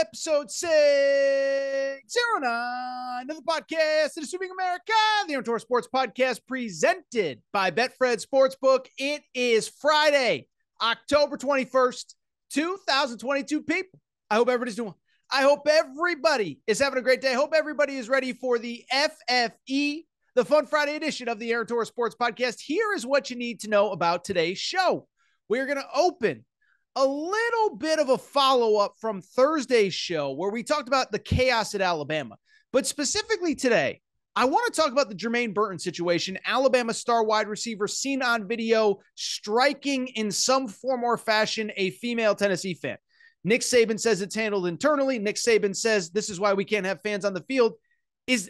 episode 609 of the podcast, the Assuming America, the Aaron Torres Sports Podcast, presented by Betfred Sportsbook. It is Friday, October 21st, 2022, people. I hope everybody's doing well. I hope everybody is having a great day. I hope everybody is ready for the FFE, the Fun Friday edition of the Aaron Torres Sports Podcast. Here is what you need to know about today's show. We're going to open a little bit of a follow-up from Thursday's show where we talked about the chaos at Alabama. But specifically today, I want to talk about the Jermaine Burton situation. Alabama star wide receiver seen on video striking in some form or fashion a female Tennessee fan. Nick Saban says it's handled internally. Nick Saban says this is why we can't have fans on the field.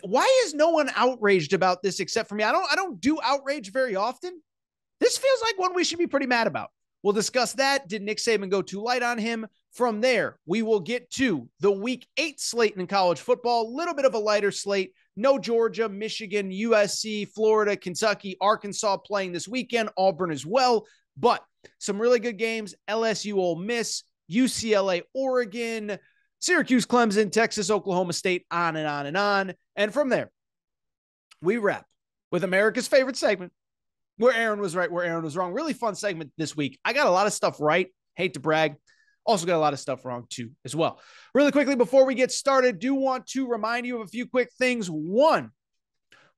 Why is no one outraged about this except for me? I don't do outrage very often. This feels like one we should be pretty mad about. We'll discuss that. Did Nick Saban go too light on him? From there, we will get to the Week 8 slate in college football. A little bit of a lighter slate. No Georgia, Michigan, USC, Florida, Kentucky, Arkansas playing this weekend. Auburn as well. But some really good games. LSU, Ole Miss, UCLA-Oregon, Syracuse, Clemson, Texas, Oklahoma State, on and on and on. And from there, we wrap with America's favorite segment, where Aaron was right, where Aaron was wrong. Really fun segment this week. I got a lot of stuff right. Hate to brag. Also got a lot of stuff wrong too as well. Really quickly, before we get started, do want to remind you of a few quick things. One,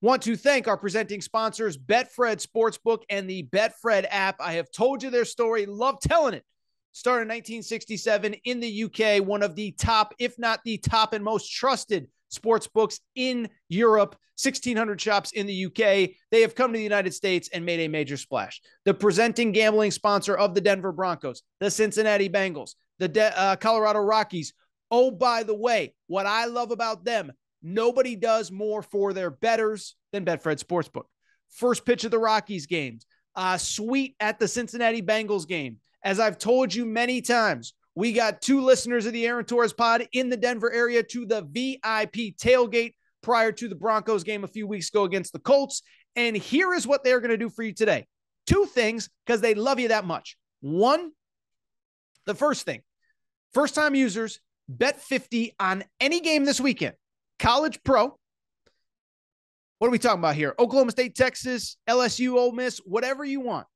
want to thank our presenting sponsors, Betfred Sportsbook and the Betfred app. I have told you their story. Love telling it. Started in 1967 in the UK, one of the top, if not the top and most trusted sports books in Europe, 1,600 shops in the UK. They have come to the United States and made a major splash. The presenting gambling sponsor of the Denver Broncos, the Cincinnati Bengals, the Colorado Rockies. Oh, by the way, what I love about them, nobody does more for their bettors than Betfred Sportsbook. First pitch of the Rockies games, suite at the Cincinnati Bengals game. As I've told you many times, we got 2 listeners of the Aaron Torres pod in the Denver area to the VIP tailgate prior to the Broncos game a few weeks ago against the Colts. And here is what they're going to do for you today. 2 things, because they love you that much. One, the first thing, first-time users, bet 50 on any game this weekend. College Pro. What are we talking about here? Oklahoma State, Texas, LSU, Ole Miss, whatever you want.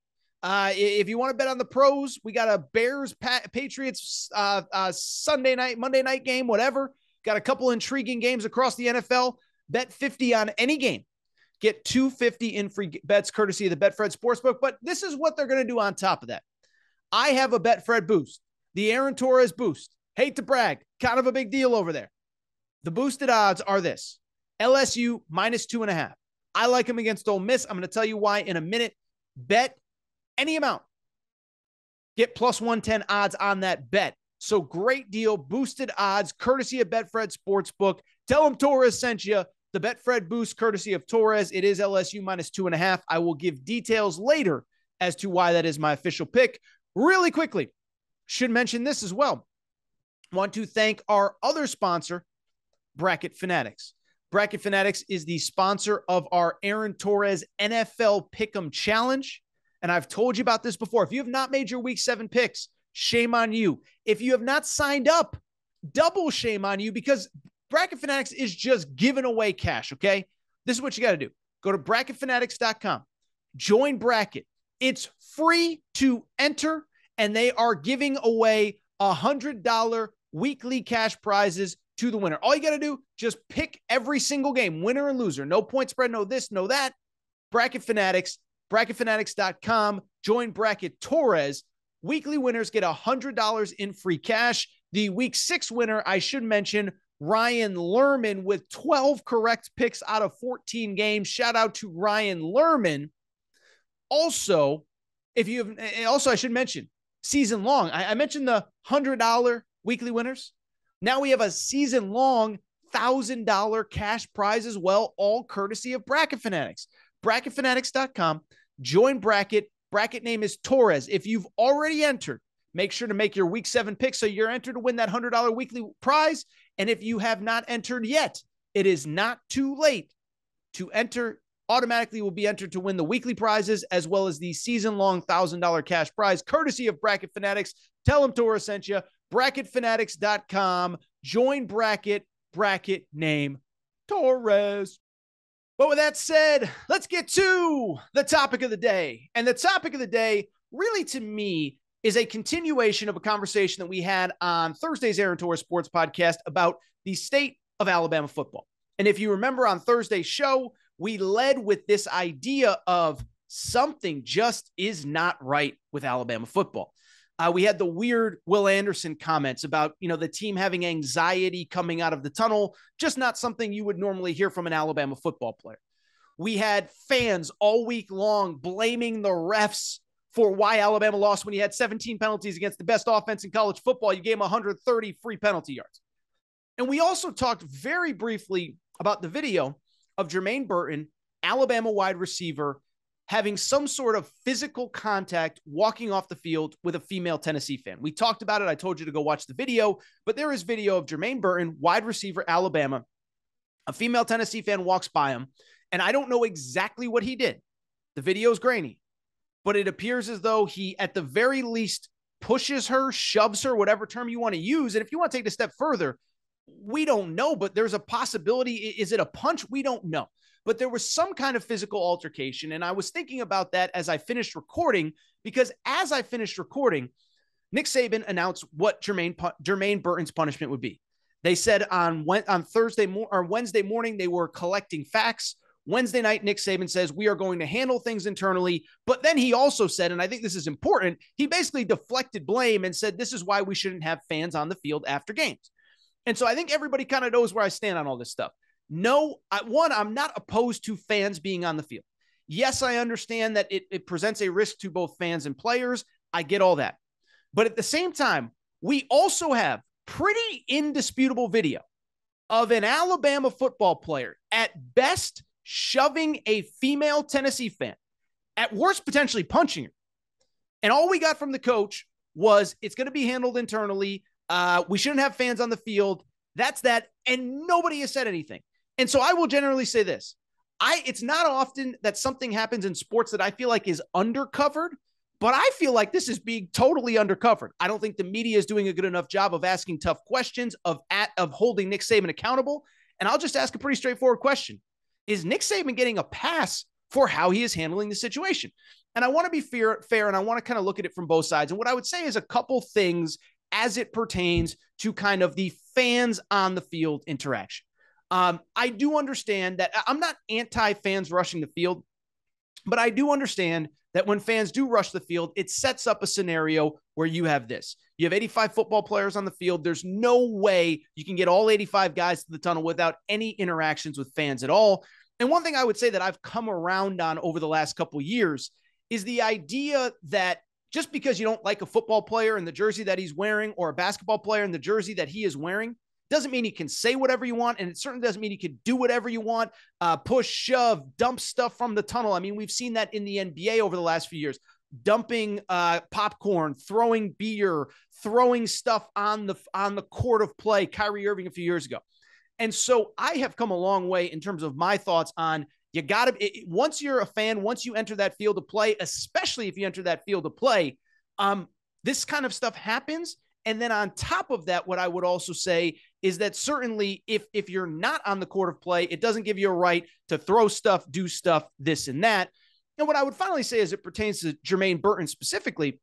If you want to bet on the pros, we got a Bears Patriots Sunday night, Monday night game, whatever. Got a couple intriguing games across the NFL. Bet 50 on any game. Get $250 in free bets courtesy of the Betfred Sportsbook. But this is what they're going to do on top of that. I have a Betfred boost, the Aaron Torres boost. Hate to brag, kind of a big deal over there. The boosted odds are this: LSU -2.5. I like them against Ole Miss. I'm going to tell you why in a minute. Bet any amount. Get plus 110 odds on that bet. So great deal, boosted odds, courtesy of Betfred Sportsbook. Tell them Torres sent you. The Betfred boost, courtesy of Torres. It is LSU -2.5. I will give details later as to why that is my official pick. Really quickly, should mention this as well. Want to thank our other sponsor, Bracket Fanatics. Bracket Fanatics is the sponsor of our Aaron Torres NFL Pick'em Challenge. And I've told you about this before. If you have not made your Week 7 picks, shame on you. If you have not signed up, double shame on you, because Bracket Fanatics is just giving away cash, okay? This is what you got to do. Go to bracketfanatics.com. Join Bracket. It's free to enter, and they are giving away $100 weekly cash prizes to the winner. All you got to do, just pick every single game, winner and loser. No point spread, no this, no that. Bracket Fanatics. bracketfanatics.com. Join Bracket Torres. Weekly winners get $100 in free cash. The Week 6 winner, I should mention, Ryan Lerman with 12 correct picks out of 14 games. Shout out to Ryan Lerman. Also, I should mention, season long. I mentioned the $100 weekly winners. Now we have a season long $1,000 cash prize as well, all courtesy of Bracket Fanatics. bracketfanatics.com. Join Bracket. Bracket name is Torres. If you've already entered, make sure to make your Week 7 pick so you're entered to win that $100 weekly prize. And if you have not entered yet, it is not too late to enter. Automatically will be entered to win the weekly prizes as well as the season-long $1,000 cash prize, courtesy of Bracket Fanatics. Tell them Torres sent you. bracketfanatics.com. join bracket name Torres. But with that said, let's get to the topic of the day. And the topic of the day, really to me, is a continuation of a conversation that we had on Thursday's Aaron Torres Sports Podcast about the state of Alabama football. And if you remember on Thursday's show, we led with this idea of something just is not right with Alabama football. We had the weird Will Anderson comments about, the team having anxiety coming out of the tunnel, just not something you would normally hear from an Alabama football player. We had fans all week long blaming the refs for why Alabama lost when you had 17 penalties against the best offense in college football. You gave them 130 free penalty yards. And we also talked very briefly about the video of Jermaine Burton, Alabama wide receiver, having some sort of physical contact walking off the field with a female Tennessee fan. We talked about it. I told you to go watch the video, but there is video of Jermaine Burton, wide receiver, Alabama. A female Tennessee fan walks by him, and I don't know exactly what he did. The video is grainy, but it appears as though he, at the very least, pushes her, shoves her, whatever term you want to use. And if you want to take it a step further, we don't know, but there's a possibility. Is it a punch? We don't know. But there was some kind of physical altercation. And I was thinking about that as I finished recording, because as I finished recording, Nick Saban announced what Jermaine Burton's punishment would be. They said on Wednesday morning, they were collecting facts. Wednesday night, Nick Saban says, we are going to handle things internally. But then he also said, and I think this is important, he basically deflected blame and said, this is why we shouldn't have fans on the field after games. And so I think everybody kind of knows where I stand on all this stuff. No, I'm not opposed to fans being on the field. Yes, I understand that it presents a risk to both fans and players. I get all that. But at the same time, we also have pretty indisputable video of an Alabama football player at best shoving a female Tennessee fan, at worst potentially punching her. And all we got from the coach was it's going to be handled internally. We shouldn't have fans on the field. That's that. And nobody has said anything. And so I will generally say this. It's not often that something happens in sports that I feel like is undercovered, but I feel like this is being totally undercovered. I don't think the media is doing a good enough job of asking tough questions, of holding Nick Saban accountable. And I'll just ask a pretty straightforward question. Is Nick Saban getting a pass for how he is handling the situation? And I want to be fair, and I want to kind of look at it from both sides. And what I would say is a couple things as it pertains to kind of the fans on the field interaction. I do understand that I'm not anti-fans rushing the field, but I do understand that when fans do rush the field, it sets up a scenario where you have this. You have 85 football players on the field. There's no way you can get all 85 guys to the tunnel without any interactions with fans at all. And one thing I would say that I've come around on over the last couple of years is the idea that just because you don't like a football player in the jersey that he's wearing, or a basketball player in the jersey that he is wearing, doesn't mean he can say whatever you want. And it certainly doesn't mean he can do whatever you want, push, shove, dump stuff from the tunnel. I mean, we've seen that in the NBA over the last few years, dumping popcorn, throwing beer, throwing stuff on the court of play, Kyrie Irving a few years ago. And so I have come a long way in terms of my thoughts on, you got to, once you're a fan, once you enter that field of play, especially if you enter that field of play, this kind of stuff happens. And then on top of that, what I would also say is that certainly if you're not on the court of play, it doesn't give you a right to throw stuff, do stuff, this and that. And what I would finally say as it pertains to Jermaine Burton specifically,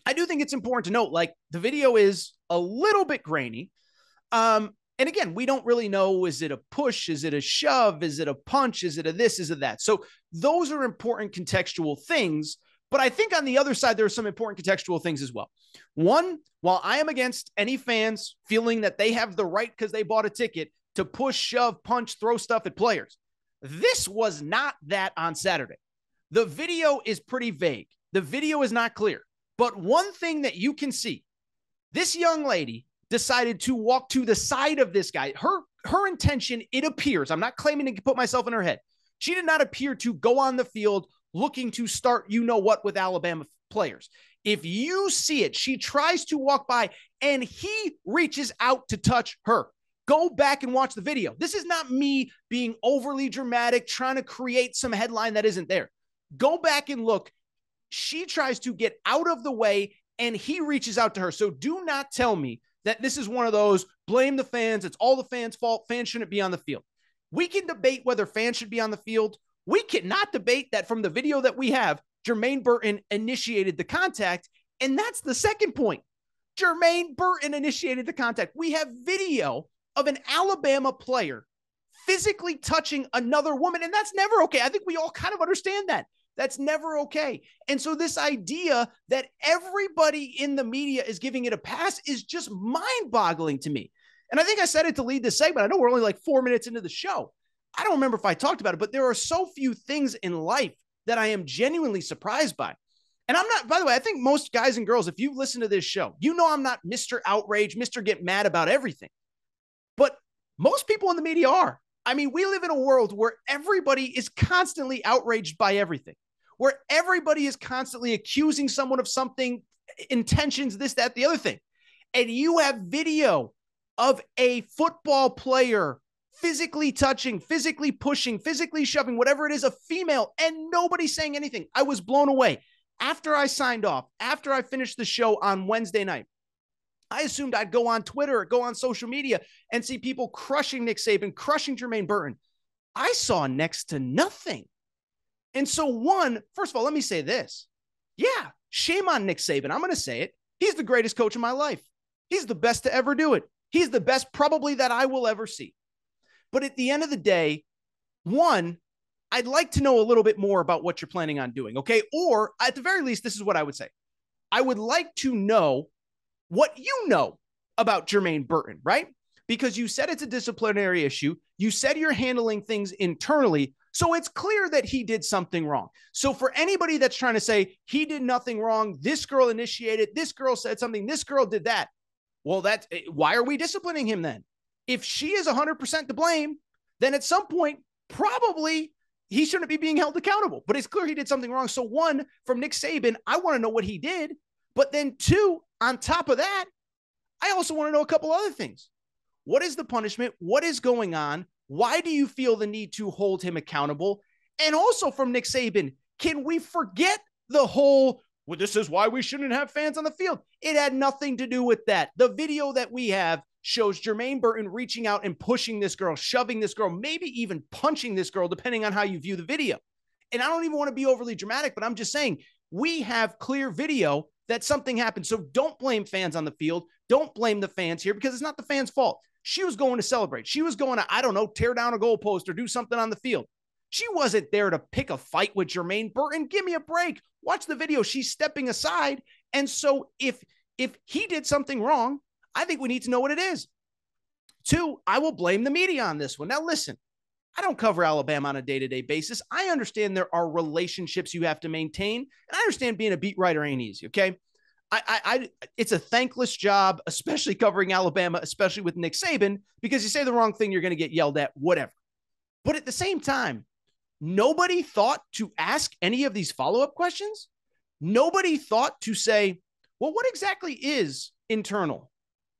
I do think it's important to note, like, the video is a little bit grainy. And again, we don't really know, is it a push? Is it a shove? Is it a punch? Is it a this? Is it that? So those are important contextual things. But I think on the other side, there are some important contextual things as well. One, while I am against any fans feeling that they have the right because they bought a ticket to push, shove, punch, throw stuff at players, this was not that on Saturday. The video is pretty vague. The video is not clear. But one thing that you can see, this young lady decided to walk to the side of this guy. Her intention, it appears, I'm not claiming to put myself in her head, she did not appear to go on the field looking to start you-know-what with Alabama players. If you see it, she tries to walk by and he reaches out to touch her. Go back and watch the video. This is not me being overly dramatic, trying to create some headline that isn't there. Go back and look. She tries to get out of the way and he reaches out to her. So do not tell me that this is one of those blame the fans. It's all the fans' fault. Fans shouldn't be on the field. We can debate whether fans should be on the field. We cannot debate that from the video that we have, Jermaine Burton initiated the contact. And that's the second point. Jermaine Burton initiated the contact. We have video of an Alabama player physically touching another woman, and that's never okay. I think we all kind of understand that. That's never okay. And so this idea that everybody in the media is giving it a pass is just mind-boggling to me. And I think I said it to lead this segment. I know we're only like 4 minutes into the show. I don't remember if I talked about it, but there are so few things in life that I am genuinely surprised by. And I'm not, by the way, I think most guys and girls, if you listen to this show, you know I'm not Mr. Outrage, Mr. Get Mad about everything. But most people in the media are. I mean, we live in a world where everybody is constantly outraged by everything, where everybody is constantly accusing someone of something, intentions, this, that, the other thing. And you have video of a football player physically touching, physically pushing, physically shoving, whatever it is, a female, and nobody's saying anything. I was blown away. After I signed off, after I finished the show on Wednesday night, I assumed I'd go on Twitter or go on social media and see people crushing Nick Saban, crushing Jermaine Burton. I saw next to nothing. And so first of all, let me say this. Yeah, shame on Nick Saban. I'm going to say it. He's the greatest coach in my life. He's the best to ever do it. He's the best probably that I will ever see. But at the end of the day, I'd like to know a little bit more about what you're planning on doing, okay? Or at the very least, this is what I would say. I would like to know what you know about Jermaine Burton, right? Because you said it's a disciplinary issue. You said you're handling things internally. So it's clear that he did something wrong. So for anybody that's trying to say he did nothing wrong, this girl initiated, this girl said something, this girl did that. Well, why are we disciplining him then? If she is 100% to blame, then at some point, probably he shouldn't be being held accountable. But it's clear he did something wrong. So from Nick Saban, I want to know what he did. But then two, on top of that, I also want to know a couple other things. What is the punishment? What is going on? Why do you feel the need to hold him accountable? And also from Nick Saban, can we forget the whole, well, this is why we shouldn't have fans on the field? It had nothing to do with that. The video that we have shows Jermaine Burton reaching out and pushing this girl, shoving this girl, maybe even punching this girl, depending on how you view the video. And I don't even want to be overly dramatic, but I'm just saying we have clear video that something happened. So don't blame fans on the field. Don't blame the fans here because it's not the fans' fault. She was going to celebrate. She was going to, I don't know, tear down a goalpost or do something on the field. She wasn't there to pick a fight with Jermaine Burton. Give me a break. Watch the video. She's stepping aside. And so if he did something wrong, I think we need to know what it is. Two, I will blame the media on this one. Now, listen, I don't cover Alabama on a day-to-day basis. I understand there are relationships you have to maintain, and I understand being a beat writer ain't easy, okay? It's a thankless job, especially covering Alabama, especially with Nick Saban, because you say the wrong thing, you're going to get yelled at, whatever. But at the same time, nobody thought to ask any of these follow-up questions. Nobody thought to say, well, what exactly is internal?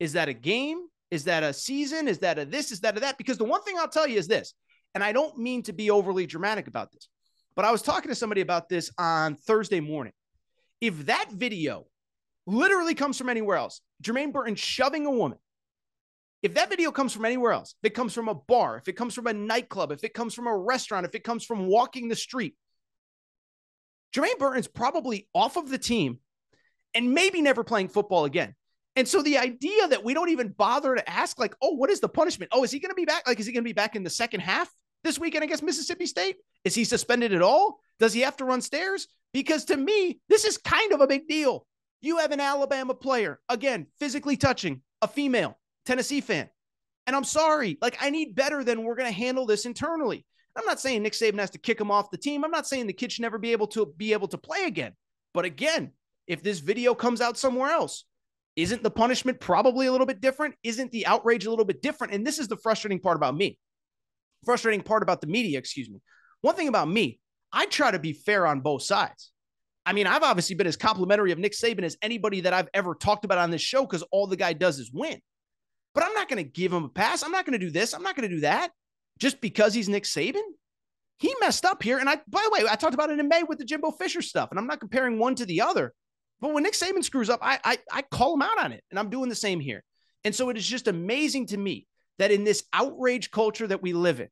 Is that a game? Is that a season? Is that a this? Is that a that? Because the one thing I'll tell you is this, and I don't mean to be overly dramatic about this, but I was talking to somebody about this on Thursday morning. If that video literally comes from anywhere else, Jermaine Burton shoving a woman, if that video comes from anywhere else, if it comes from a bar, if it comes from a nightclub, if it comes from a restaurant, if it comes from walking the street, Jermaine Burton's probably off of the team and maybe never playing football again. And so the idea that we don't even bother to ask, like, oh, what is the punishment? Oh, is he going to be back? Like, is he going to be back in the second half this weekend against Mississippi State? Is he suspended at all? Does he have to run stairs? Because to me, this is kind of a big deal. You have an Alabama player, again, physically touching a female Tennessee fan. And I'm sorry, like, I need better than we're going to handle this internally. I'm not saying Nick Saban has to kick him off the team. I'm not saying the kid should never be able to play again. But again, if this video comes out somewhere else, isn't the punishment probably a little bit different? Isn't the outrage a little bit different? And this is the frustrating part about me. Frustrating part about the media, excuse me. One thing about me, I try to be fair on both sides. I mean, I've obviously been as complimentary of Nick Saban as anybody that I've ever talked about on this show because all the guy does is win. But I'm not going to give him a pass. I'm not going to do this. I'm not going to do that just because he's Nick Saban. He messed up here. And by the way, I talked about it in May with the Jimbo Fisher stuff, and I'm not comparing one to the other. But when Nick Saban screws up, I call him out on it, and I'm doing the same here. And so it is just amazing to me that in this outrage culture that we live in,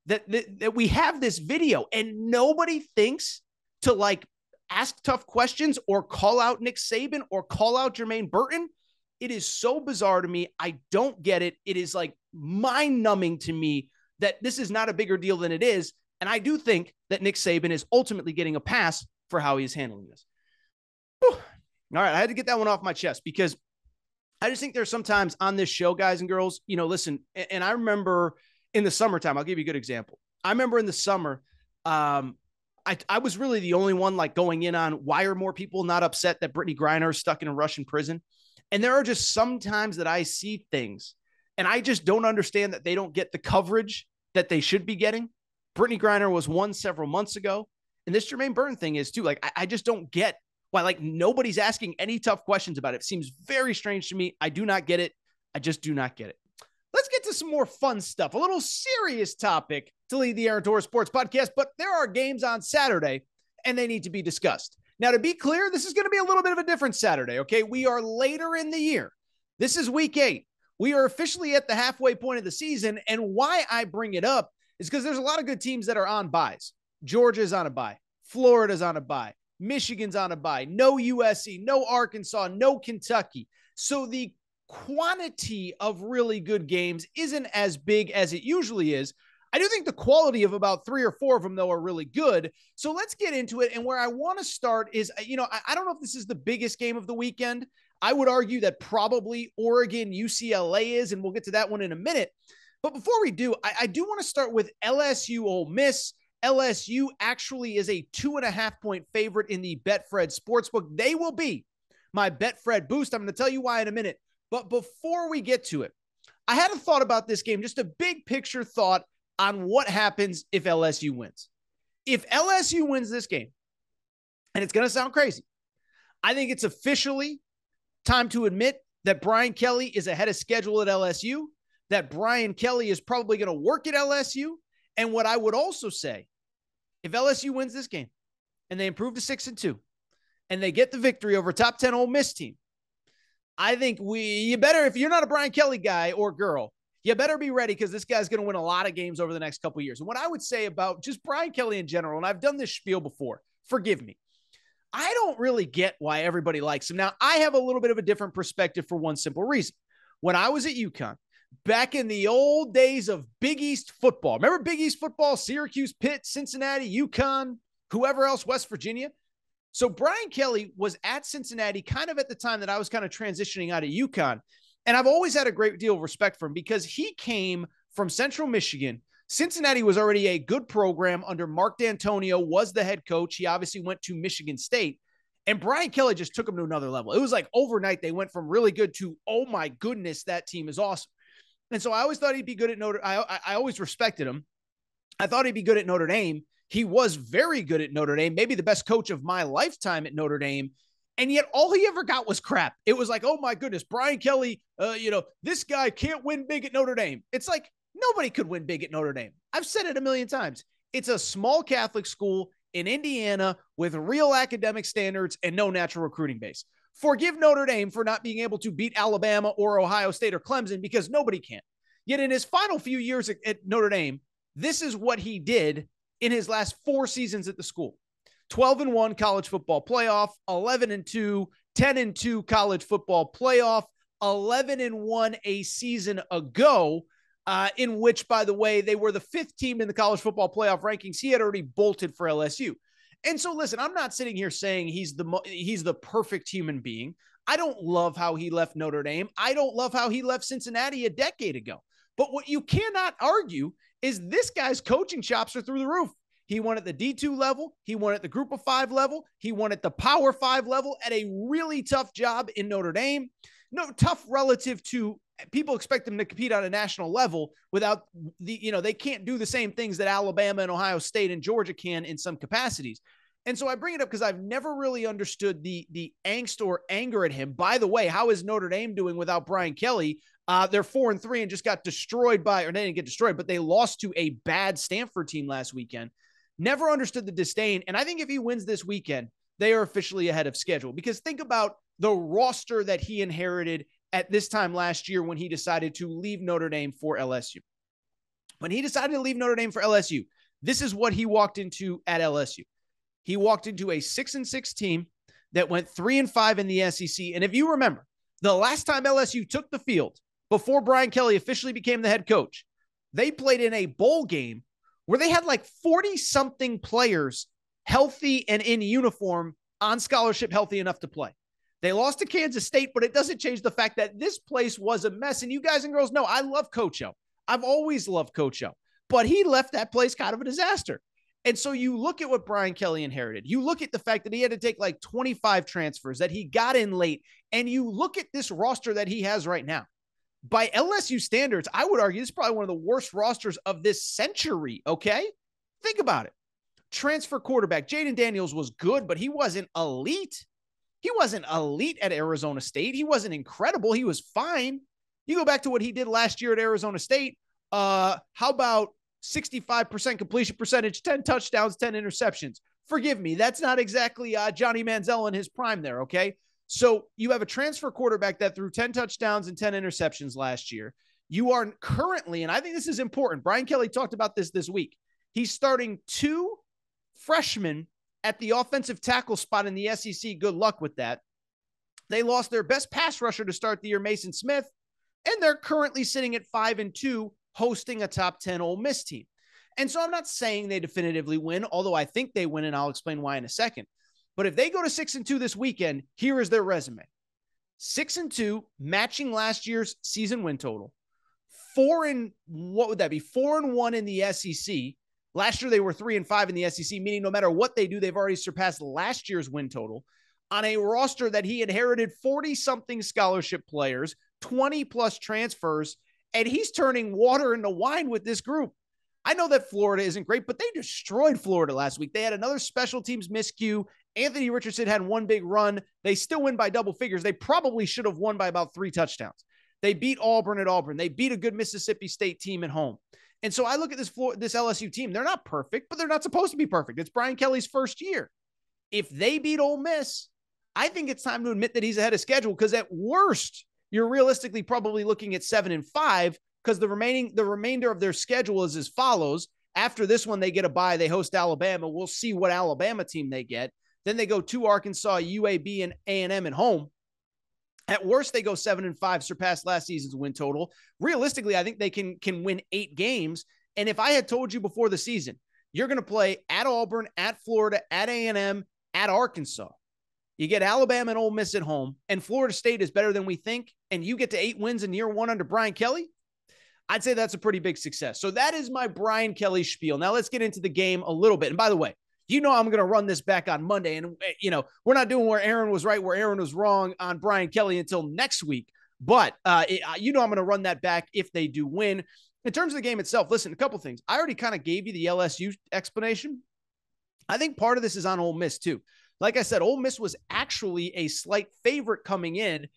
that we have this video and nobody thinks to like ask tough questions or call out Nick Saban or call out Jermaine Burton. It is so bizarre to me. I don't get it. It is like mind numbing to me that this is not a bigger deal than it is. And I do think that Nick Saban is ultimately getting a pass for how he is handling this. Whew. All right. I had to get that one off my chest because I just think there's sometimes on this show, guys and girls, listen, and I remember in the summertime, I'll give you a good example. I remember in the summer, I was really the only one like going in on why are more people not upset that Brittany Griner is stuck in a Russian prison. And there are just some times that I see things and I just don't understand that they don't get the coverage that they should be getting. Brittany Griner was one several months ago. And this Jermaine Burton thing is too. Like, I just don't get why like nobody's asking any tough questions about it. It seems very strange to me. I do not get it. I just do not get it. Let's get to some more fun stuff, a little serious topic to lead the Aaron Torres Sports Podcast, but there are games on Saturday and they need to be discussed. Now, to be clear, this is going to be a little bit of a different Saturday, okay? We are later in the year. This is week 8. We are officially at the halfway point of the season, and why I bring it up is because there's a lot of good teams that are on buys. Georgia's on a buy. Florida's on a buy. Michigan's on a buy. No USC, no Arkansas, no Kentucky. So the quantity of really good games isn't as big as it usually is. I do think the quality of about 3 or 4 of them, though, are really good. So let's get into it. And where I want to start is, I don't know if this is the biggest game of the weekend. I would argue that probably Oregon, UCLA is, and we'll get to that one in a minute. But before we do, I do want to start with LSU Ole Miss. LSU actually is a 2.5-point favorite in the Betfred Sportsbook. They will be my Betfred boost. I'm going to tell you why in a minute. But before we get to it, I had a thought about this game, just a big picture thought on what happens if LSU wins. If LSU wins this game, and it's going to sound crazy, I think it's officially time to admit that Brian Kelly is ahead of schedule at LSU, that Brian Kelly is probably going to work at LSU. And what I would also say, if LSU wins this game and they improve to 6-2 and they get the victory over a top 10 Ole Miss team, I think you better, if you're not a Brian Kelly guy or girl, you better be ready because this guy's going to win a lot of games over the next couple of years. And what I would say about just Brian Kelly in general, and I've done this spiel before, forgive me, I don't really get why everybody likes him. Now, I have a little bit of a different perspective for one simple reason. When I was at UConn, back in the old days of Big East football, remember Big East football, Syracuse, Pitt, Cincinnati, UConn, whoever else, West Virginia? So Brian Kelly was at Cincinnati kind of at the time that I was kind of transitioning out of UConn. And I've always had a great deal of respect for him because he came from Central Michigan. Cincinnati was already a good program under Mark D'Antonio, was the head coach. He obviously went to Michigan State. And Brian Kelly just took him to another level. It was like overnight they went from really good to, oh my goodness, that team is awesome. And so I always thought he'd be good at I always respected him. I thought he'd be good at Notre Dame. He was very good at Notre Dame, maybe the best coach of my lifetime at Notre Dame. And yet all he ever got was crap. It was like, oh my goodness, Brian Kelly, this guy can't win big at Notre Dame. It's like nobody could win big at Notre Dame. I've said it a million times. It's a small Catholic school in Indiana with real academic standards and no natural recruiting base. Forgive Notre Dame for not being able to beat Alabama or Ohio State or Clemson because nobody can. Yet in his final few years at Notre Dame, this is what he did in his last 4 seasons at the school. 12-1 college football playoff, 11-2, 10-2 college football playoff, 11-1 a season ago, in which, by the way, they were the 5th team in the college football playoff rankings. He had already bolted for LSU. And so, listen, I'm not sitting here saying he's the perfect human being. I don't love how he left Notre Dame. I don't love how he left Cincinnati a decade ago. But what you cannot argue is this guy's coaching chops are through the roof. He won at the D2 level. He won at the Group of 5 level. He won at the Power 5 level at a really tough job in Notre Dame. No, tough relative to people expect them to compete on a national level without they can't do the same things that Alabama and Ohio State and Georgia can in some capacities. And so I bring it up because I've never really understood the angst or anger at him. By the way, how is Notre Dame doing without Brian Kelly? They're 4-3 and just got destroyed or they didn't get destroyed, but they lost to a bad Stanford team last weekend. Never understood the disdain. And I think if he wins this weekend, they are officially ahead of schedule because think about the roster that he inherited at this time last year when he decided to leave Notre Dame for LSU. When he decided to leave Notre Dame for LSU, this is what he walked into at LSU. He walked into a 6-6 team that went 3-5 in the SEC. And if you remember, the last time LSU took the field before Brian Kelly officially became the head coach, they played in a bowl game where they had like 40-something players healthy and in uniform on scholarship, healthy enough to play. They lost to Kansas State, but it doesn't change the fact that this place was a mess. And you guys and girls know I love Coach O. I've always loved Coach O, but he left that place kind of a disaster. And so you look at what Brian Kelly inherited. You look at the fact that he had to take like 25 transfers, that he got in late, and you look at this roster that he has right now. By LSU standards, I would argue this is probably one of the worst rosters of this century, okay? Think about it. Transfer quarterback, Jaden Daniels was good, but he wasn't elite. He wasn't elite at Arizona State. He wasn't incredible. He was fine. You go back to what he did last year at Arizona State. How about 65% completion percentage, 10 touchdowns, 10 interceptions? Forgive me. That's not exactly Johnny Manziel in his prime there, okay? So you have a transfer quarterback that threw 10 touchdowns and 10 interceptions last year. You are currently, and I think this is important, Brian Kelly talked about this week. He's starting 2 freshmen at the offensive tackle spot in the SEC. Good luck with that. They lost their best pass rusher to start the year, Mason Smith, and they're currently sitting at 5-2, hosting a top 10 Ole Miss team. And so I'm not saying they definitively win, although I think they win, and I'll explain why in a second. But if they go to 6-2 this weekend, here is their resume. 6-2, matching last year's season win total. 4-1 in the SEC. Last year they were 3-5 in the SEC, meaning no matter what they do, they've already surpassed last year's win total on a roster that he inherited 40-something scholarship players, 20-plus transfers, and he's turning water into wine with this group. I know that Florida isn't great, but they destroyed Florida last week. They had another special teams miscue. Anthony Richardson had one big run. They still win by double figures. They probably should have won by about 3 touchdowns. They beat Auburn at Auburn. They beat a good Mississippi State team at home. And so I look at this LSU team. They're not perfect, but they're not supposed to be perfect. It's Brian Kelly's first year. If they beat Ole Miss, I think it's time to admit that he's ahead of schedule, because at worst, you're realistically probably looking at 7-5, because the remainder of their schedule is as follows. After this one, they get a bye. They host Alabama. We'll see what Alabama team they get. Then they go to Arkansas, UAB, and A&M at home. At worst, they go 7-5, surpass last season's win total. Realistically, I think they can win 8 games. And if I had told you before the season, you're going to play at Auburn, at Florida, at A&M, at Arkansas, you get Alabama and Ole Miss at home, and Florida State is better than we think, and you get to 8 wins in year 1 under Brian Kelly, I'd say that's a pretty big success. So that is my Brian Kelly spiel. Now let's get into the game a little bit. And by the way, you know I'm going to run this back on Monday. And, you know, we're not doing where Aaron was right, where Aaron was wrong on Brian Kelly until next week. But, you know I'm going to run that back if they do win. In terms of the game itself, listen, a couple things. I already kind of gave you the LSU explanation. I think part of this is on Ole Miss, too. Like I said, Ole Miss was actually a slight favorite coming in.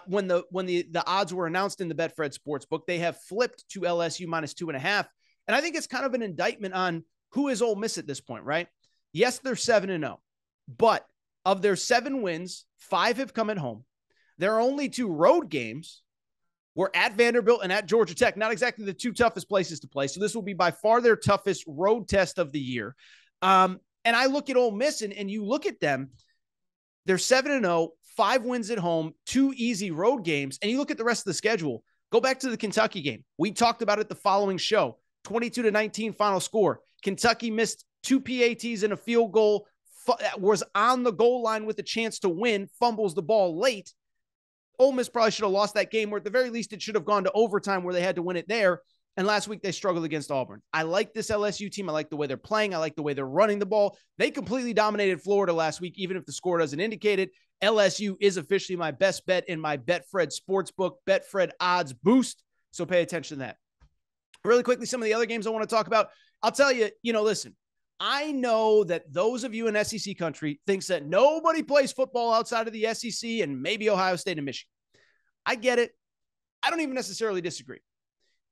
When the odds were announced in the Betfred Sportsbook. They have flipped to LSU -2.5. And I think it's kind of an indictment on who is Ole Miss at this point, right? Yes, they're 7-0, but of their 7 wins, 5 have come at home. There are only 2 road games. We're at Vanderbilt and at Georgia Tech, not exactly the 2 toughest places to play. So this will be by far their toughest road test of the year. And I look at Ole Miss and you look at them, they're 7-0, 5 wins at home, 2 easy road games. And you look at the rest of the schedule, go back to the Kentucky game. We talked about it the following show, 22-19 final score. Kentucky missed 2 PATs and a field goal, was on the goal line with a chance to win, fumbles the ball late. Ole Miss probably should have lost that game, or at the very least it should have gone to overtime where they had to win it there. And last week they struggled against Auburn. I like this LSU team. I like the way they're playing. I like the way they're running the ball. They completely dominated Florida last week, even if the score doesn't indicate it. LSU is officially my best bet in my Betfred Sportsbook, Betfred Odds Boost. So pay attention to that. Really quickly, some of the other games I want to talk about. I'll tell you, listen, I know that those of you in SEC country thinks that nobody plays football outside of the SEC and maybe Ohio State and Michigan. I get it. I don't even necessarily disagree.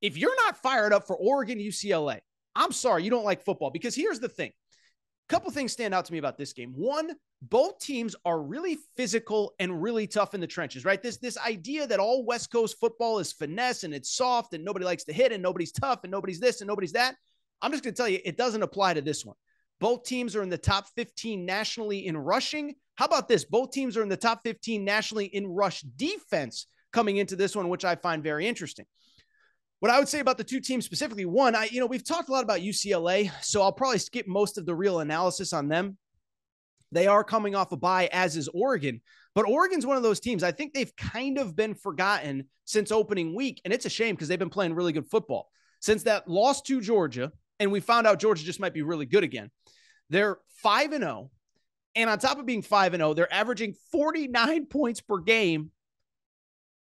If you're not fired up for Oregon, UCLA, I'm sorry, you don't like football, because here's the thing. A couple things stand out to me about this game. One, both teams are really physical and really tough in the trenches, right? This idea that all West Coast football is finesse and it's soft and nobody likes to hit and nobody's tough and nobody's this and nobody's that. I'm just going to tell you, it doesn't apply to this one. Both teams are in the top 15 nationally in rushing. How about this? Both teams are in the top 15 nationally in rush defense coming into this one, which I find very interesting. What I would say about the two teams specifically, one, we've talked a lot about UCLA, so I'll probably skip most of the real analysis on them. They are coming off a bye, as is Oregon. But Oregon's one of those teams, I think they've kind of been forgotten since opening week. And it's a shame because they've been playing really good football. Since that loss to Georgia, and we found out Georgia just might be really good again, they're 5-0. And on top of being 5-0, they're averaging 49 points per game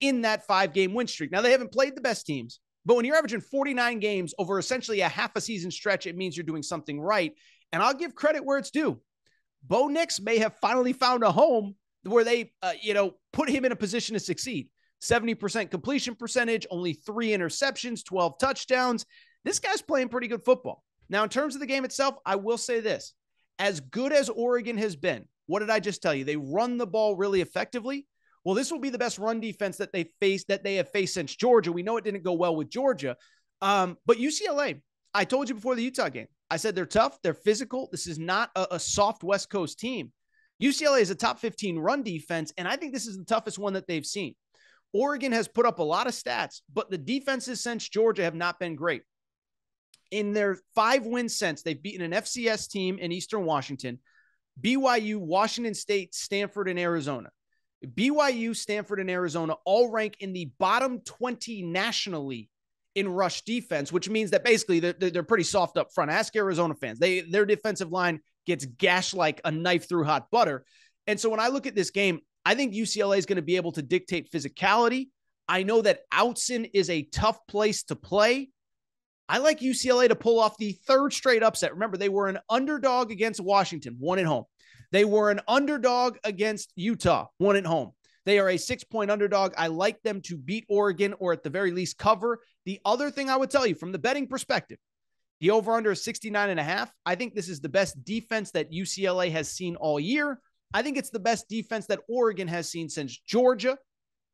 in that 5-game win streak. Now, they haven't played the best teams, but when you're averaging 49 games over essentially a half a season stretch, it means you're doing something right. And I'll give credit where it's due. Bo Nix may have finally found a home where they, put him in a position to succeed. 70% completion percentage, only 3 interceptions, 12 touchdowns. This guy's playing pretty good football. Now, in terms of the game itself, I will say this. As good as Oregon has been, what did I just tell you? They run the ball really effectively. Well, this will be the best run defense that they have faced since Georgia. We know it didn't go well with Georgia. But UCLA, I told you before the Utah game, I said they're tough, they're physical. This is not a soft West Coast team. UCLA is a top 15 run defense, and I think this is the toughest one that they've seen. Oregon has put up a lot of stats, but the defenses since Georgia have not been great. In their 5 wins since, they've beaten an FCS team in Eastern Washington, BYU, Washington State, Stanford, and Arizona. BYU, Stanford, and Arizona all rank in the bottom 20 nationally in rush defense, which means that basically they're pretty soft up front. Ask Arizona fans. Their defensive line gets gashed like a knife through hot butter. And so when I look at this game, I think UCLA is going to be able to dictate physicality. I know that Outson is a tough place to play. I like UCLA to pull off the 3rd straight upset. Remember, they were an underdog against Washington, 1 at home. They were an underdog against Utah, 1 at home. They are a 6-point underdog. I like them to beat Oregon or at the very least cover. The other thing I would tell you from the betting perspective, the over-under is 69.5. I think this is the best defense that UCLA has seen all year. I think it's the best defense that Oregon has seen since Georgia.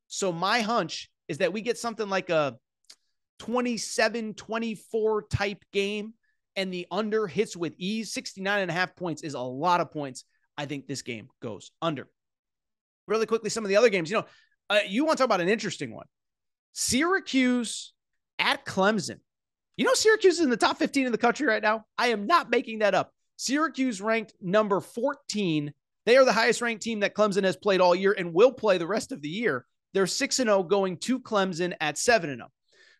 So my hunch is that we get something like a 27-24 type game and the under hits with ease. 69.5 points is a lot of points. I think this game goes under. Really quickly, some of the other games, you want to talk about an interesting one. Syracuse at Clemson. Syracuse is in the top 15 in the country right now. I am not making that up. Syracuse ranked number 14. They are the highest ranked team that Clemson has played all year and will play the rest of the year. They're 6-0 going to Clemson at 7-0. A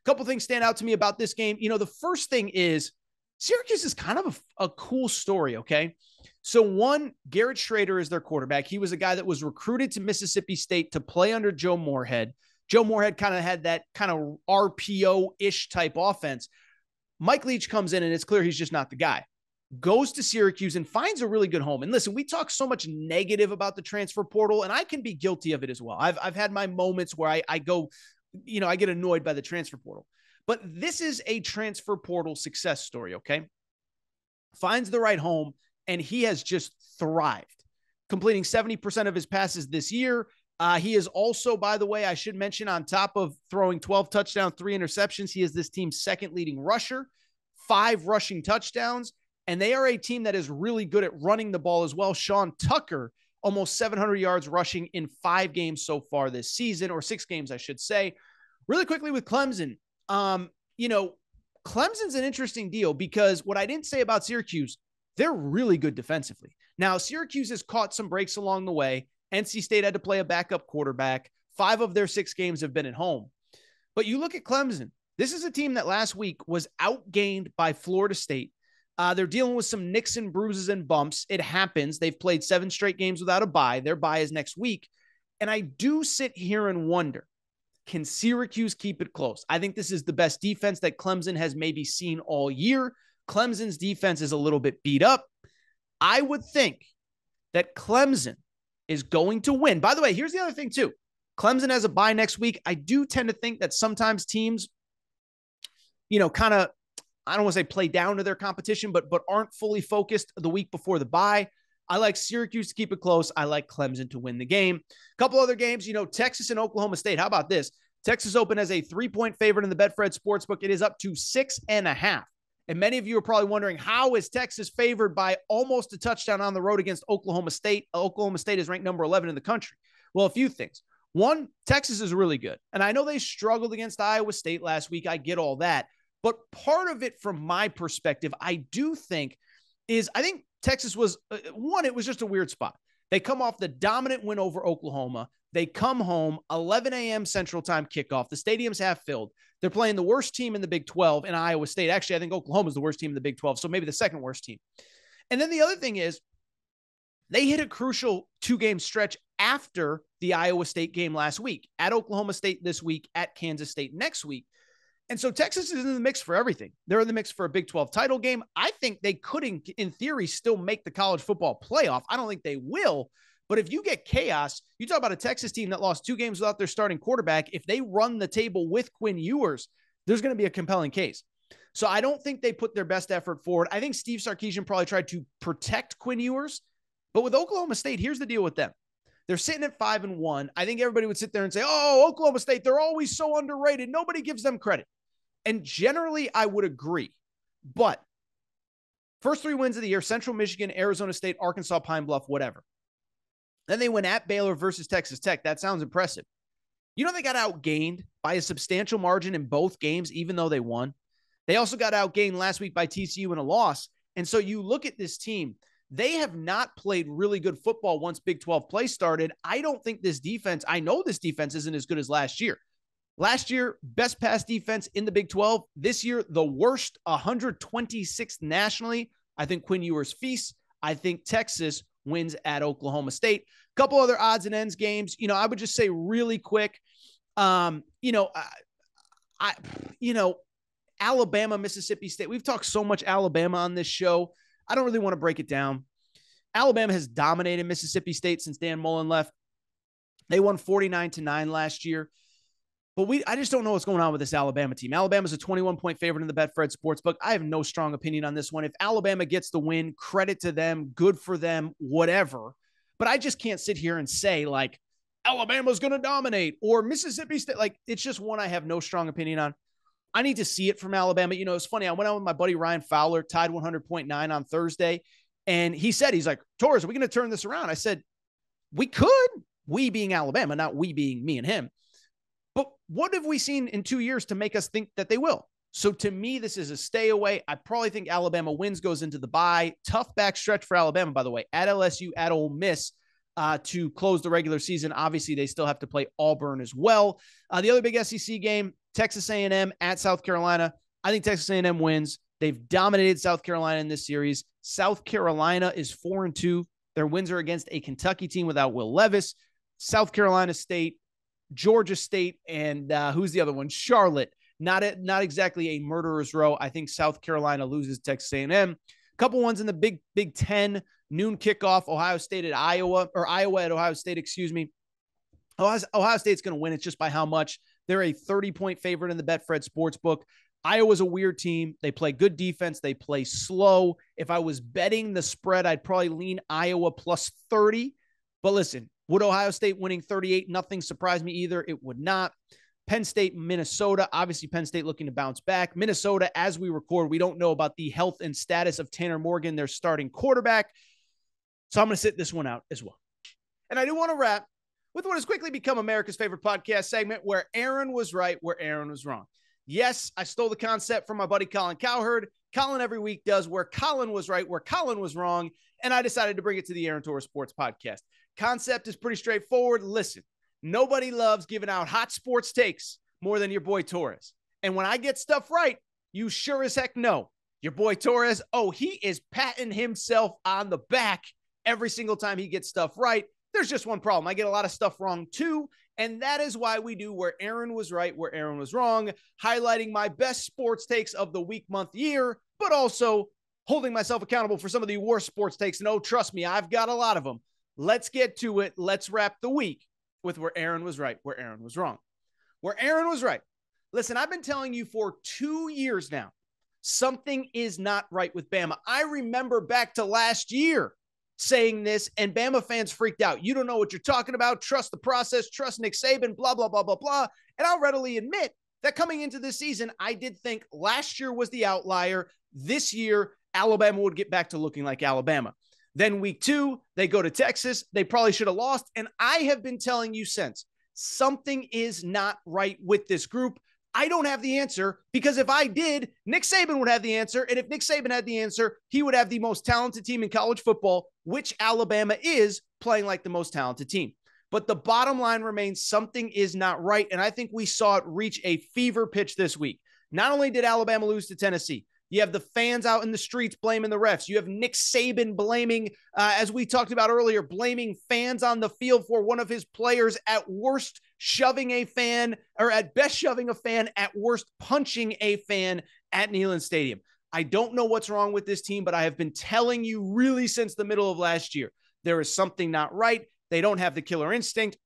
couple things stand out to me about this game. The first thing is Syracuse is kind of a cool story, okay? So one, Garrett Schrader is their quarterback. He was a guy that was recruited to Mississippi State to play under Joe Moorhead. Joe Moorhead kind of had that kind of RPO-ish type offense. Mike Leach comes in and it's clear he's just not the guy. Goes to Syracuse and finds a really good home. And listen, we talk so much negative about the transfer portal, and I can be guilty of it as well. I've had my moments where I go, I get annoyed by the transfer portal. But this is a transfer portal success story, okay? Finds the right home, and he has just thrived, completing 70% of his passes this year. He is also, by the way, I should mention, on top of throwing 12 touchdowns, 3 interceptions, he is this team's 2nd leading rusher, 5 rushing touchdowns, and they are a team that is really good at running the ball as well. Sean Tucker, almost 700 yards rushing in 5 games so far this season, or 6 games, I should say. Really quickly with Clemson, Clemson's an interesting deal because what I didn't say about Syracuse, they're really good defensively. Now, Syracuse has caught some breaks along the way. NC State had to play a backup quarterback. 5 of their 6 games have been at home. But you look at Clemson. This is a team that last week was outgained by Florida State. They're dealing with some nicks and bruises and bumps. It happens. They've played 7 straight games without a bye. Their bye is next week. And I do sit here and wonder, can Syracuse keep it close? I think this is the best defense that Clemson has maybe seen all year. Clemson's defense is a little bit beat up. I would think that Clemson is going to win. By the way, here's the other thing too. Clemson has a bye next week. I do tend to think that sometimes teams, kind of, I don't want to say play down to their competition, but aren't fully focused the week before the bye. I like Syracuse to keep it close. I like Clemson to win the game. A couple other games, Texas and Oklahoma State. How about this? Texas opened as a 3-point favorite in the Betfred Sportsbook. It is up to 6.5. And many of you are probably wondering, how is Texas favored by almost a touchdown on the road against Oklahoma State? Oklahoma State is ranked number 11 in the country. Well, a few things. One, Texas is really good. And I know they struggled against Iowa State last week. I get all that. But part of it, from my perspective, I do think is I think Texas was, one, it was just a weird spot. They come off the dominant win over Oklahoma. They come home, 11 a.m. Central Time kickoff. The stadium's half filled. They're playing the worst team in the Big 12 in Iowa State. Actually, I think Oklahoma's the worst team in the Big 12, so maybe the second worst team. And then the other thing is they hit a crucial 2-game stretch after the Iowa State game last week, at Oklahoma State this week, at Kansas State next week. And so Texas is in the mix for everything. They're in the mix for a Big 12 title game. I think they could, in theory, still make the college football playoff. I don't think they will. But if you get chaos, you talk about a Texas team that lost 2 games without their starting quarterback. If they run the table with Quinn Ewers, there's going to be a compelling case. So I don't think they put their best effort forward. I think Steve Sarkisian probably tried to protect Quinn Ewers. But with Oklahoma State, here's the deal with them. They're sitting at 5-1. I think everybody would sit there and say, oh, Oklahoma State, they're always so underrated. Nobody gives them credit. And generally, I would agree. But first 3 wins of the year, Central Michigan, Arizona State, Arkansas, Pine Bluff, whatever. Then they went at Baylor versus Texas Tech. That sounds impressive. They got outgained by a substantial margin in both games, even though they won. They also got outgained last week by TCU in a loss. And so you look at this team, they have not played really good football once Big 12 play started. I know this defense isn't as good as last year. Last year, best pass defense in the Big 12. This year, the worst, 126th nationally. I think Quinn Ewers feasts. I think Texas wins at Oklahoma State. A couple other odds and ends games. I would just say really quick, Alabama, Mississippi State. We've talked so much Alabama on this show. I don't really want to break it down. Alabama has dominated Mississippi State since Dan Mullen left. They won 49-9 last year. But I just don't know what's going on with this Alabama team. Alabama's a 21-point favorite in the Betfred Sportsbook. I have no strong opinion on this one. If Alabama gets the win, credit to them, good for them, whatever. But I just can't sit here and say, Alabama's going to dominate or Mississippi State. It's just one I have no strong opinion on. I need to see it from Alabama. It's funny. I went out with my buddy Ryan Fowler, tied 100.9 on Thursday. And he's like, Torres, are we going to turn this around? I said, we could. We being Alabama, not we being me and him. But what have we seen in 2 years to make us think that they will? So to me, this is a stay away. I probably think Alabama wins, goes into the bye. Tough backstretch for Alabama, by the way, at LSU, at Ole Miss to close the regular season. Obviously, they still have to play Auburn as well. The other big SEC game, Texas A&M at South Carolina. I think Texas A&M wins. They've dominated South Carolina in this series. South Carolina is 4-2. Their wins are against a Kentucky team without Will Levis. South Carolina State, Georgia State, and who's the other one? Charlotte. Not exactly a murderer's row. I think South Carolina loses Texas A&M. A couple ones in the Big 10, noon kickoff, Ohio State at Iowa, or Iowa at Ohio State, excuse me. Ohio State's going to win. It's just by how much. They're a 30-point favorite in the Betfred Sportsbook. Iowa's a weird team. They play good defense. They play slow. If I was betting the spread, I'd probably lean Iowa plus 30. But listen, would Ohio State winning 38-0 surprise me either? It would not. Penn State, Minnesota. Obviously, Penn State looking to bounce back. Minnesota, as we record, we don't know about the health and status of Tanner Morgan, their starting quarterback. So I'm going to sit this one out as well. And I do want to wrap with what has quickly become America's favorite podcast segment, where Aaron was right, where Aaron was wrong. Yes, I stole the concept from my buddy Colin Cowherd. Colin every week does where Colin was right, where Colin was wrong, and I decided to bring it to the Aaron Torres Sports Podcast. Concept is pretty straightforward. Listen, nobody loves giving out hot sports takes more than your boy Torres. And when I get stuff right, you sure as heck know your boy Torres, he is patting himself on the back every single time he gets stuff right. There's just one problem. I get a lot of stuff wrong too. And that is why we do where Aaron was right, where Aaron was wrong, highlighting my best sports takes of the week, month, year, but also holding myself accountable for some of the worst sports takes. And trust me, I've got a lot of them. Let's get to it. Let's wrap the week with where Aaron was right, where Aaron was wrong. Where Aaron was right. Listen, I've been telling you for 2 years now, something is not right with Bama. I remember back to last year saying this, and Bama fans freaked out. You don't know what you're talking about. Trust the process. Trust Nick Saban, blah, blah, blah, blah, blah. And I'll readily admit that coming into this season, I did think last year was the outlier. This year, Alabama would get back to looking like Alabama. Then week 2, they go to Texas. They probably should have lost. And I have been telling you since, something is not right with this group. I don't have the answer, because if I did, Nick Saban would have the answer. And if Nick Saban had the answer, he would have the most talented team in college football, which Alabama is, playing like the most talented team. But the bottom line remains, something is not right. And I think we saw it reach a fever pitch this week. Not only did Alabama lose to Tennessee, you have the fans out in the streets blaming the refs. You have Nick Saban blaming, as we talked about earlier, blaming fans on the field for one of his players, at worst shoving a fan, or at best shoving a fan, at worst punching a fan at Neyland Stadium. I don't know what's wrong with this team, but I have been telling you really since the middle of last year, there is something not right. They don't have the killer instinct.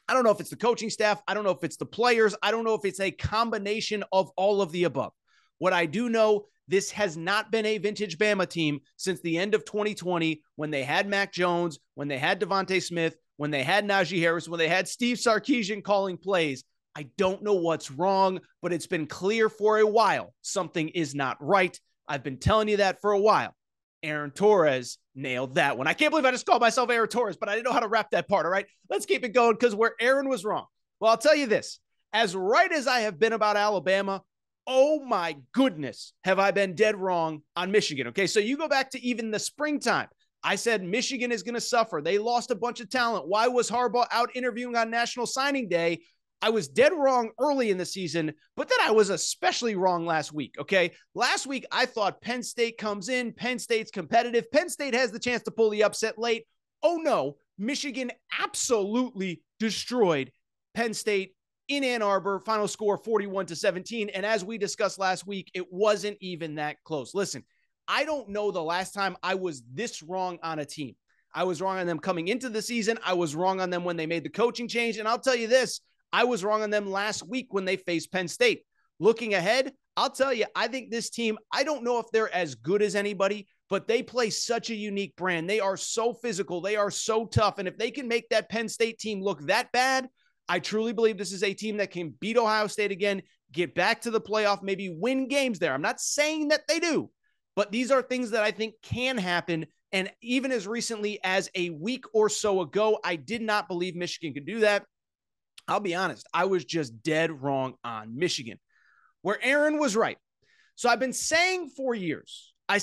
I don't know if it's the coaching staff. I don't know if it's the players. I don't know if it's a combination of all of the above. What I do know, this has not been a vintage Bama team since the end of 2020, when they had Mac Jones, when they had Devontae Smith, when they had Najee Harris, when they had Steve Sarkisian calling plays. I don't know what's wrong, but it's been clear for a while. Something is not right. I've been telling you that for a while. Aaron Torres nailed that one. I can't believe I just called myself Aaron Torres, but I didn't know how to wrap that part. All right, let's keep it going, because where Aaron was wrong. Well, I'll tell you this, as right as I have been about Alabama, oh my goodness, have I been dead wrong on Michigan. Okay, so you go back to even the springtime. I said Michigan is going to suffer. They lost a bunch of talent. Why was Harbaugh out interviewing on National Signing Day? I was dead wrong early in the season, but then I was especially wrong last week, okay? Last week, I thought Penn State comes in, Penn State's competitive, Penn State has the chance to pull the upset late. Oh no, Michigan absolutely destroyed Penn State in Ann Arbor, final score 41-17. And as we discussed last week, it wasn't even that close. Listen, I don't know the last time I was this wrong on a team. I was wrong on them coming into the season. I was wrong on them when they made the coaching change. And I'll tell you this, I was wrong on them last week when they faced Penn State. Looking ahead, I'll tell you, I think this team, I don't know if they're as good as anybody, but they play such a unique brand. They are so physical. They are so tough. And if they can make that Penn State team look that bad, I truly believe this is a team that can beat Ohio State again, get back to the playoff, maybe win games there. I'm not saying that they do, but these are things that I think can happen. And even as recently as a week or so ago, I did not believe Michigan could do that. I'll be honest, I was just dead wrong on Michigan, where Aaron was right. So I've been saying for years, I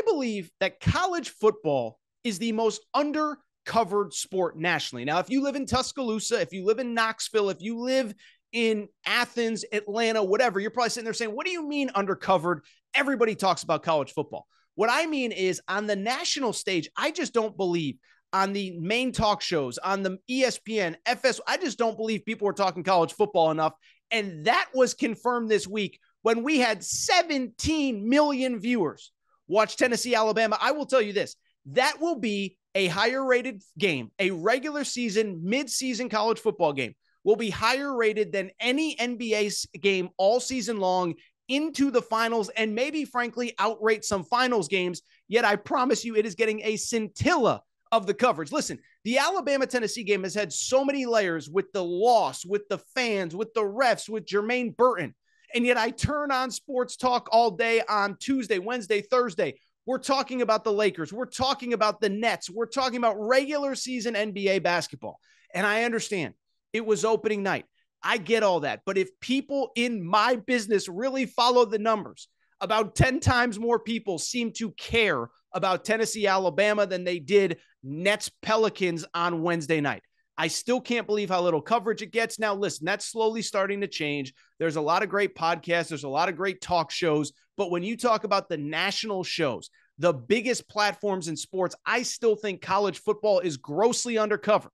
believe that college football is the most undercovered sport nationally. Now, if you live in Tuscaloosa, if you live in Knoxville, if you live in Athens, Atlanta, whatever, you're probably sitting there saying, what do you mean undercovered? Everybody talks about college football. What I mean is, on the national stage, I just don't believe, on the main talk shows, on the ESPN, FS, I just don't believe people were talking college football enough. And that was confirmed this week when we had 17 million viewers watch Tennessee, Alabama. I will tell you this, that will be a higher rated game. A regular season, mid-season college football game will be higher rated than any NBA game all season long into the finals, and maybe frankly outrate some finals games. Yet I promise you, it is getting a scintilla of the coverage. Listen, the Alabama-Tennessee game has had so many layers, with the loss, with the fans, with the refs, with Jermaine Burton. And yet I turn on sports talk all day on Tuesday, Wednesday, Thursday. We're talking about the Lakers. We're talking about the Nets. We're talking about regular season NBA basketball. And I understand it was opening night. I get all that. But if people in my business really follow the numbers, about 10 times more people seem to care about Tennessee, Alabama than they did Nets, Pelicans on Wednesday night. I still can't believe how little coverage it gets. Now, listen, that's slowly starting to change. There's a lot of great podcasts. There's a lot of great talk shows. But when you talk about the national shows, the biggest platforms in sports, I still think college football is grossly undercovered.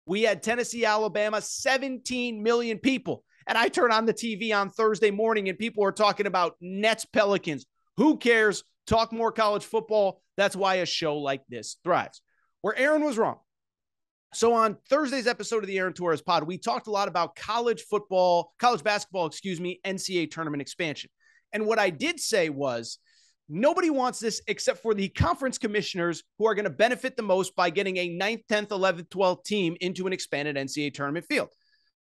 We had Tennessee, Alabama, 17 million people. And I turn on the TV on Thursday morning and people are talking about Nets, Pelicans. Who cares? Talk more college football. That's why a show like this thrives. Where Aaron was wrong. So on Thursday's episode of the Aaron Torres pod, we talked a lot about college basketball, NCAA tournament expansion. And what I did say was, Nobody wants this except for the conference commissioners who are going to benefit the most by getting a 9th, 10th, 11th, 12th team into an expanded NCAA tournament field.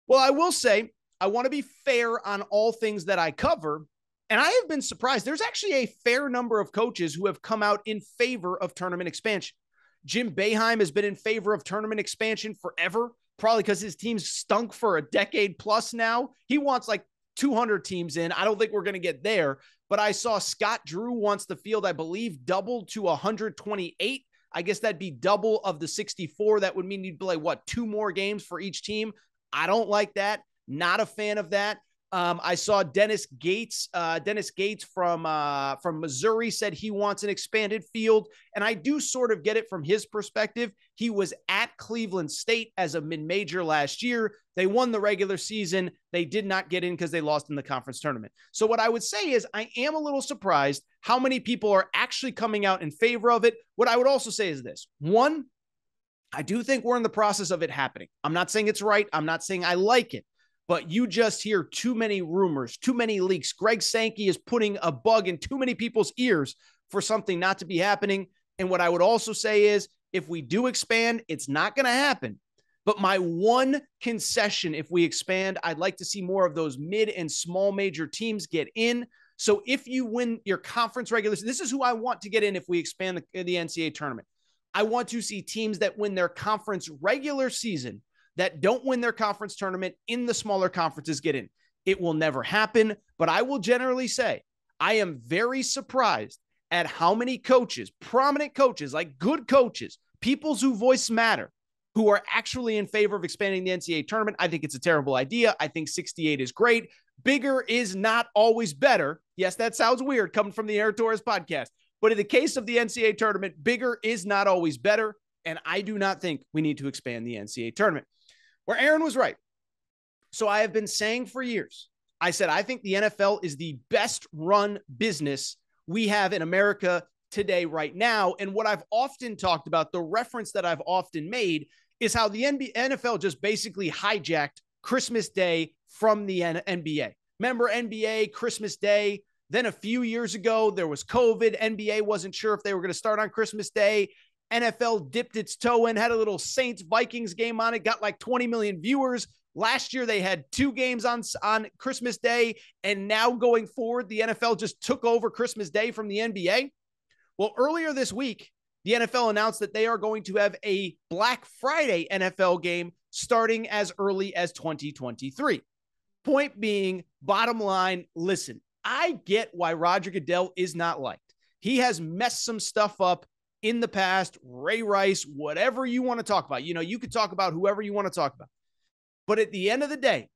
Well, I will say I want to be fair on all things that I cover. And I have been surprised. There's actually a fair number of coaches who have come out in favor of tournament expansion. Jim Boeheim has been in favor of tournament expansion forever, probably because his team's stunk for a decade plus now. He wants like 200 teams in. I don't think we're going to get there. But I saw Scott Drew wants the field, I believe, doubled to 128. I guess that'd be double of the 64. That would mean you'd play, 2 more games for each team? I don't like that. Not a fan of that. I saw Dennis Gates from Missouri said he wants an expanded field. And I do sort of get it from his perspective. He was at Cleveland State as a mid-major last year. They won the regular season. They did not get in because they lost in the conference tournament. So what I would say is I am a little surprised how many people are actually coming out in favor of it. What I would also say is this. One, I do think we're in the process of it happening. I'm not saying it's right. I'm not saying I like it. But you just hear too many rumors, too many leaks. Greg Sankey is putting a bug in too many people's ears for something not to be happening. And what I would also say is if we do expand, it's not going to happen. But my one concession, if we expand, I'd like to see more of those mid and small major teams get in. So if you win your conference regular season, this is who I want to get in if we expand the NCAA tournament. I want to see teams that win their conference regular season that don't win their conference tournament in the smaller conferences get in. It will never happen, but I will generally say I am very surprised at how many coaches, prominent coaches, like good coaches, people whose voice matter, who are actually in favor of expanding the NCAA tournament. I think it's a terrible idea. I think 68 is great. Bigger is not always better. Yes, that sounds weird coming from the Aaron Torres podcast, but in the case of the NCAA tournament, bigger is not always better. And I do not think we need to expand the NCAA tournament. Where Aaron was right. So I have been saying for years, I said, I think the NFL is the best run business we have in America today, right now. And what I've often talked about, the reference that I've often made is how the NFL just basically hijacked Christmas Day from the NBA. Remember NBA, Christmas Day? Then a few years ago, there was COVID. NBA wasn't sure if they were going to start on Christmas Day. NFL dipped its toe in, had a little Saints-Vikings game on it, got like 20 million viewers. Last year, they had 2 games on Christmas Day, and now going forward, the NFL just took over Christmas Day from the NBA. Well, earlier this week, the NFL announced that they are going to have a Black Friday NFL game starting as early as 2023. Point being, bottom line, listen, I get why Roger Goodell is not liked. He has messed some stuff up in the past, Ray Rice, whatever you want to talk about. You know, you could talk about whoever you want to talk about. But at the end of the day,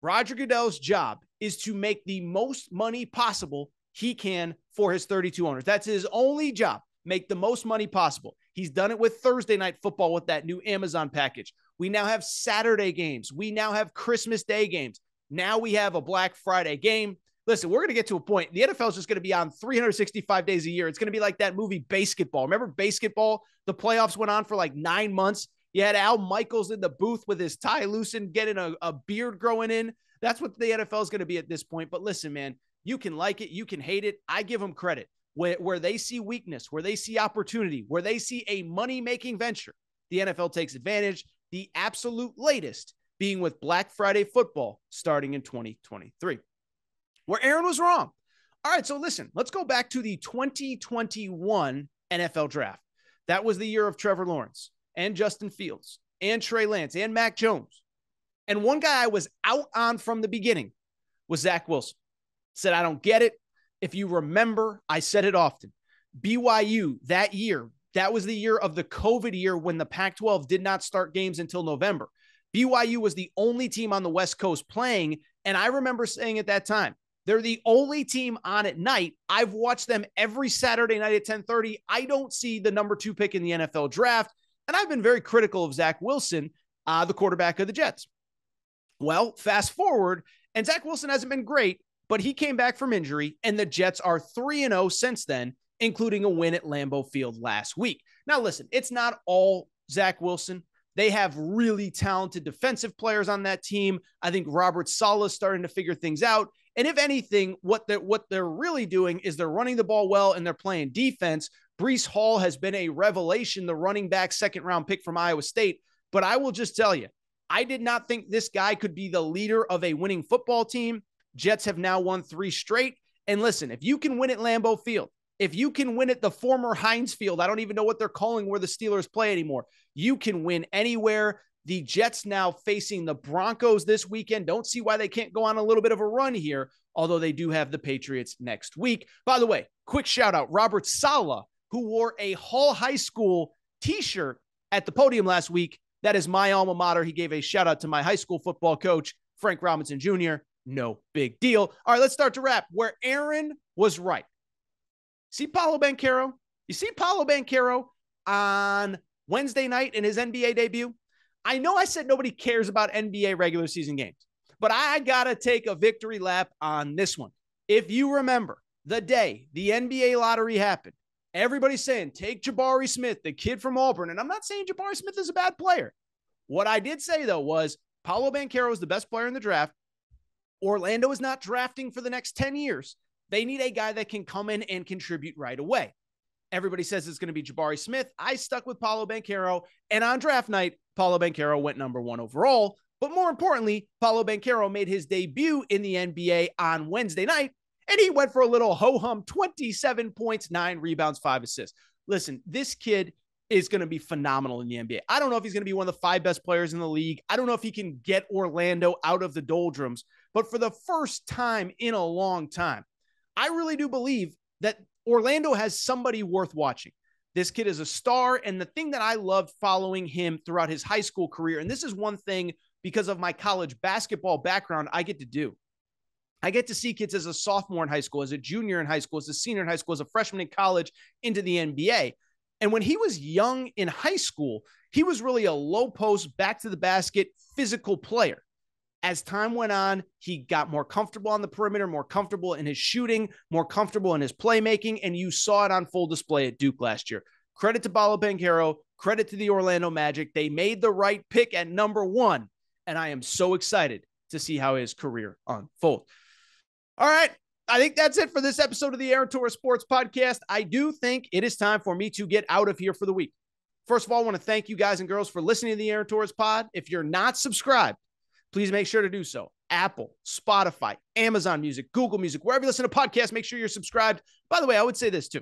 Roger Goodell's job is to make the most money possible he can for his 32 owners. That's his only job, make the most money possible. He's done it with Thursday Night Football with that new Amazon package. We now have Saturday games. We now have Christmas Day games. Now we have a Black Friday game. Listen, we're going to get to a point. The NFL is just going to be on 365 days a year. It's going to be like that movie Basketball. Remember Basketball? The playoffs went on for like 9 months. You had Al Michaels in the booth with his tie loosened, getting a beard growing in. That's what the NFL is going to be at this point. But listen, man, you can like it. You can hate it. I give them credit. Where they see weakness, where they see opportunity, where they see a money-making venture, the NFL takes advantage. The absolute latest being with Black Friday football starting in 2023. Where Aaron was wrong. All right, so listen, let's go back to the 2021 NFL draft. That was the year of Trevor Lawrence and Justin Fields and Trey Lance and Mac Jones. And one guy I was out on from the beginning was Zach Wilson. Said, I don't get it. If you remember, I said it often. BYU that year, that was the year of the COVID year when the Pac-12 did not start games until November. BYU was the only team on the West Coast playing. And I remember saying at that time, they're the only team on at night. I've watched them every Saturday night at 10:30. I don't see the number 2 pick in the NFL draft. And I've been very critical of Zach Wilson, the quarterback of the Jets. Well, fast forward, and Zach Wilson hasn't been great, but he came back from injury, and the Jets are 3-0 since then, including a win at Lambeau Field last week. Now, listen, it's not all Zach Wilson. They have really talented defensive players on that team. I think Robert Saleh's starting to figure things out. And if anything, what they're really doing is they're running the ball well and they're playing defense. Breece Hall has been a revelation, the running back second-round pick from Iowa State. But I will just tell you, I did not think this guy could be the leader of a winning football team. Jets have now won 3 straight. And listen, if you can win at Lambeau Field, if you can win at the former Heinz Field, I don't even know what they're calling where the Steelers play anymore. You can win anywhere. The Jets now facing the Broncos this weekend. Don't see why they can't go on a little bit of a run here, although they do have the Patriots next week. By the way, quick shout out, Robert Saleh, who wore a Hall High School t-shirt at the podium last week. That is my alma mater. He gave a shout out to my high school football coach, Frank Robinson Jr. No big deal. All right, let's start to wrap where Aaron was right. See Paolo Banchero? You see Paolo Banchero on Wednesday night in his NBA debut? I know I said nobody cares about NBA regular season games, but I got to take a victory lap on this one. If you remember the day the NBA lottery happened, everybody's saying, take Jabari Smith, the kid from Auburn. And I'm not saying Jabari Smith is a bad player. What I did say, though, was Paolo Banchero is the best player in the draft. Orlando is not drafting for the next 10 years. They need a guy that can come in and contribute right away. Everybody says it's going to be Jabari Smith. I stuck with Paolo Banchero, and on draft night, Paolo Banchero went number 1 overall. But more importantly, Paolo Banchero made his debut in the NBA on Wednesday night, and he went for a little ho-hum, 27 points, 9 rebounds, 5 assists. Listen, this kid is going to be phenomenal in the NBA. I don't know if he's going to be one of the 5 best players in the league. I don't know if he can get Orlando out of the doldrums, but for the first time in a long time, I really do believe that Orlando has somebody worth watching. This kid is a star, and the thing that I loved following him throughout his high school career, and this is one thing because of my college basketball background I get to do. I get to see kids as a sophomore in high school, as a junior in high school, as a senior in high school, as a freshman in college into the NBA. And when he was young in high school, he was really a low post, back to the basket, physical player. As time went on, he got more comfortable on the perimeter, more comfortable in his shooting, more comfortable in his playmaking, and you saw it on full display at Duke last year. Credit to Paolo Banchero, credit to the Orlando Magic. They made the right pick at number 1, and I am so excited to see how his career unfolds. All right, I think that's it for this episode of the Aaron Torres Sports Podcast. I do think it is time for me to get out of here for the week. First of all, I want to thank you guys and girls for listening to the Aaron Torres Pod. If you're not subscribed, please make sure to do so. Apple, Spotify, Amazon Music, Google Music, wherever you listen to podcasts, make sure you're subscribed. By the way, I would say this too.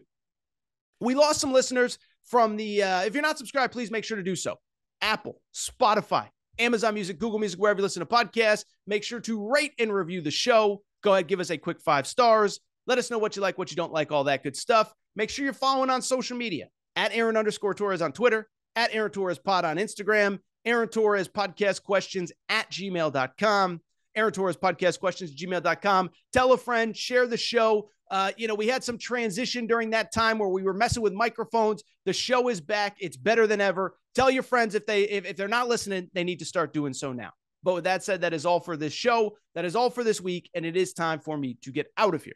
We lost some listeners from the, if you're not subscribed, please make sure to do so. Apple, Spotify, Amazon Music, Google Music, wherever you listen to podcasts, make sure to rate and review the show. Go ahead, give us a quick 5 stars. Let us know what you like, what you don't like, all that good stuff. Make sure you're following on social media at Aaron_Torres on Twitter, at Aaron Torres Pod on Instagram, Aaron Torres Podcast Questions at gmail.com, Aaron Torres Podcast Questions at gmail.com. Tell a friend, share the show. We had some transition during that time where we were messing with microphones. The show is back. It's better than ever. Tell your friends if they're not listening, they need to start doing so now. But with that said, that is all for this show. That is all for this week. And it is time for me to get out of here.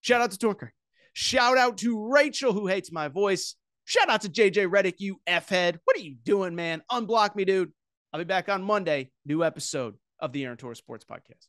Shout out to Torker. Shout out to Rachel, who hates my voice. Shout out to JJ Redick, you F-head. What are you doing, man? Unblock me, dude. I'll be back on Monday. New episode of the Aaron Torres Sports Podcast.